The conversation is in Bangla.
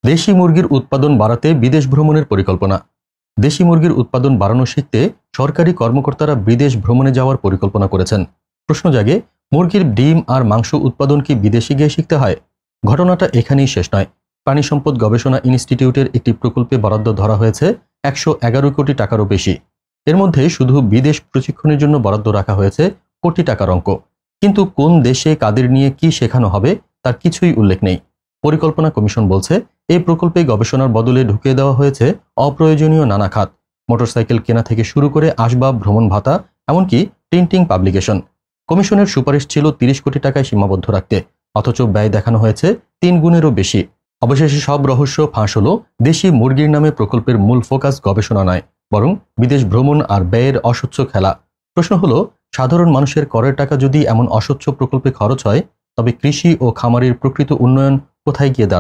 দেশি মুরগির উৎপাদন বাড়াতে বিদেশ ভ্রমণের পরিকল্পনা। দেশি মুরগির উৎপাদন বাড়ানো শিখতে সরকারি কর্মকর্তারা বিদেশ ভ্রমণে যাওয়ার পরিকল্পনা করেছেন। প্রশ্ন জাগে, মুরগির ডিম আর মাংস উৎপাদন কি বিদেশে গিয়ে শিখতে হয়? ঘটনাটা এখানেই শেষ নয়। প্রাণী সম্পদ গবেষণা ইনস্টিটিউটের একটি প্রকল্পে বরাদ্দ ধরা হয়েছে ১১১ কোটি টাকারও বেশি। এর মধ্যে শুধু বিদেশ প্রশিক্ষণের জন্য বরাদ্দ রাখা হয়েছে কোটি টাকার অঙ্ক। কিন্তু কোন দেশে কাদের নিয়ে কি শেখানো হবে তার কিছুই উল্লেখ নেই। পরিকল্পনা কমিশন বলছে, এই প্রকল্পে গবেষণার বদলে ঢুকিয়ে দেওয়া হয়েছে অপ্রয়োজনীয় নানা খাত, মোটরসাইকেল কেনা থেকে শুরু করে আসবাব, ভ্রমণ ভাতা, এমনকি প্রিন্টিং পাবলিকেশন। কমিশনের সুপারিশ ছিল ৩০ কোটি টাকায় সীমাবদ্ধ রাখতে, অথচ ব্যয় দেখানো হয়েছে ৩ গুণেরও বেশি। অবশেষে সব রহস্য ফাঁস হলো। দেশি মুরগির নামে প্রকল্পের মূল ফোকাস গবেষণা নয়, বরং বিদেশ ভ্রমণ আর ব্যয়ের অস্বচ্ছ খেলা। প্রশ্ন হলো, সাধারণ মানুষের করের টাকা যদি এমন অস্বচ্ছ প্রকল্পে খরচ হয়, তবে কৃষি ও খামারের প্রকৃত উন্নয়ন কোথায় গিয়ে দাঁড়ায়?